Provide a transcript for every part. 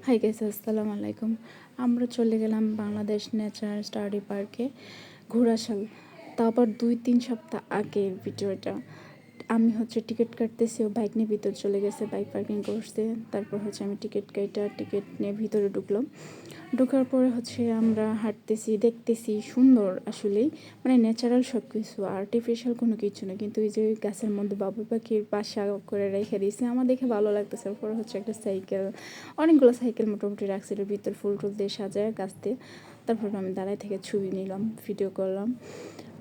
Hi guys, আসসালামু আলাইকুম। আমরা চলে গেলাম বাংলাদেশ ন্যাচারাল স্টাডি পার্কে ঘোড়াশাল। তারপর 2-3 সপ্তাহ আগের ভিডিওটা। আমি টিকিট কাটতেছি, ও বাইক নিয়ে ভিতর চলে গেছে, বাইক পার্কিং করছে। তারপর আমি টিকিট নিয়ে ভিতরে ঢুকলাম। ঢোকার পরে আমরা হাঁটতেছি, দেখতেছি সুন্দর আসলেই, মানে ন্যাচারাল সব কিছু, আর্টিফিশিয়াল কোনো কিছু না। কিন্তু এই যে গাছের মধ্যে বাবুই পাখির বাসা করে রেখে দিয়েছে, আমার দেখে ভালো লাগতেছে। তারপরে একটা সাইকেল, অনেকগুলো সাইকেল মোটামুটি রাখছিল ভিতর, ফুল টুল দিয়ে সাজায় গাছ দিয়ে। তারপর আমি দাঁড়ায় থেকে ছবি নিলাম, ভিডিও করলাম।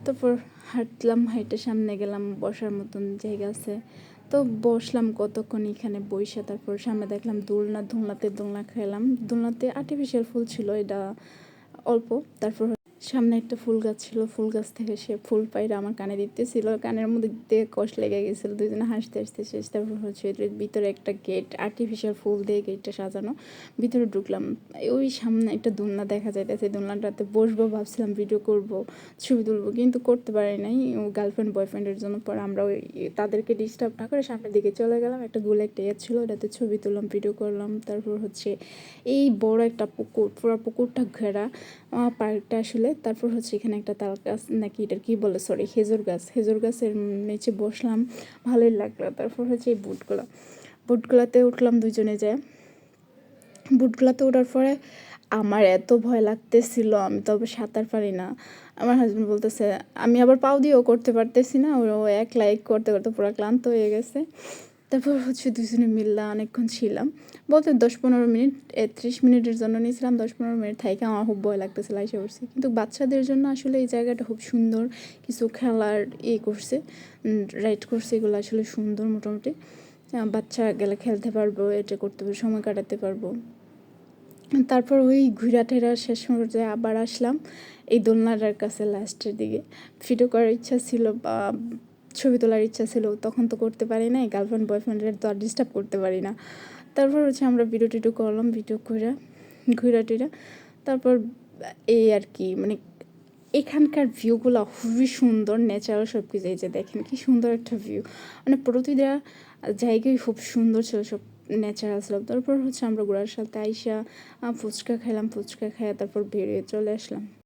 তারপর হাঁটলাম, হাইটে সামনে গেলাম, বসার মতন জায়গা আছে। তো বসলাম কতক্ষণ এখানে বইসা। তারপর সামনে দেখলাম দোলনা খেলাম। দোলনাতে আর্টিফিশিয়াল ফুল ছিল, এটা অল্প। তারপর সামনে একটা ফুল গাছ ছিল, ফুল গাছ থেকে সে ফুল পাইরা আমার কানে দিতেছিল, কানের মধ্যে দিতে কষ্ট লেগে গেছিলো, দুজনে হাসতে হাসতে শেষ। তারপর এর ভিতরে একটা গেট, আর্টিফিশিয়াল ফুল দিয়ে গেটটা সাজানো। ভিতরে ঢুকলাম, ওই সামনে একটা দোলনা দেখা যাইতেছে, দোলনাটাতে বসবো ভাবছিলাম, ভিডিও করব, ছবি তুলবো, কিন্তু করতে পারি নাই ও গার্লফ্রেন্ড বয়ফ্রেন্ডের জন্য। পরে আমরা ওই তাদেরকে ডিস্টার্ব না করে সামনের দিকে চলে গেলাম। একটা গোল একটা ছিল, ওটাতে ছবি তুললাম, ভিডিও করলাম। তারপর এই বড় একটা পুকুর, পুরো পুকুরটা ঘেরা পার্কটা আসলে। তারপর এখানে একটা তাল গাছ নাকি এটা কি বলে, সরি, খেজুর গাছের নিচে বসলাম, ভালোই লাগলো। তারপর এই বুটগুলাতে উঠলাম দুজনে যায়। বুটগুলাতে ওঠার পরে আমার এত ভয় লাগতেছিল, আমি তবে সাঁতার পারি না। আমার হাজব্যান্ড বলতেছে, আমি আবার পাও দিয়েও করতে পারতেছি না, ও এক লাইক করতে করতে পুরো ক্লান্ত হয়ে গেছে। তারপর দুজনে মিললা অনেকক্ষণ ছিলাম, বলতে 10-15 মিনিট, 30 মিনিটের জন্য নিয়েছিলাম। 10-15 মিনিট থেকে আমার খুব ভয় লাগতেছিল, এসে পড়ছি। কিন্তু বাচ্চাদের জন্য আসলে এই জায়গাটা খুব সুন্দর, কিছু খেলার করছে, রাইড করছে, এগুলো আসলে সুন্দর মোটামুটি। বাচ্চা গেলে খেলতে পারবো, এটা করতে পারবো, সময় কাটাতে পারবো। তারপর ওই ঘুরা ঠেরা শেষ পর্যায়ে আবার আসলাম এই দোলনাটার কাছে। লাস্টের দিকে ভিডিও করার ইচ্ছা ছিল বা ছবি তোলার ইচ্ছা ছিল, তখন তো করতে পারি নাই, গার্লফ্রেন্ড বয়ফ্রেন্ডের তো আর ডিস্টার্ব করতে পারি না। তারপর আমরা ভিডিও টিডিও করলাম, ভিডিও করে ঘুরা টিরা। তারপর এই আর কি, মানে এখানকার ভিউগুলো খুবই সুন্দর, ন্যাচারাল সব কিছু। এই যে দেখেন কি সুন্দর একটা ভিউ, মানে প্রতিটা জায়গায় খুব সুন্দর ছিল, সব ন্যাচারাল ছিল। তারপর আমরা ঘোরার সাথে আইসা ফুচকা খেলাম, ফুচকা খেয়ে তারপর বেরিয়ে চলে আসলাম।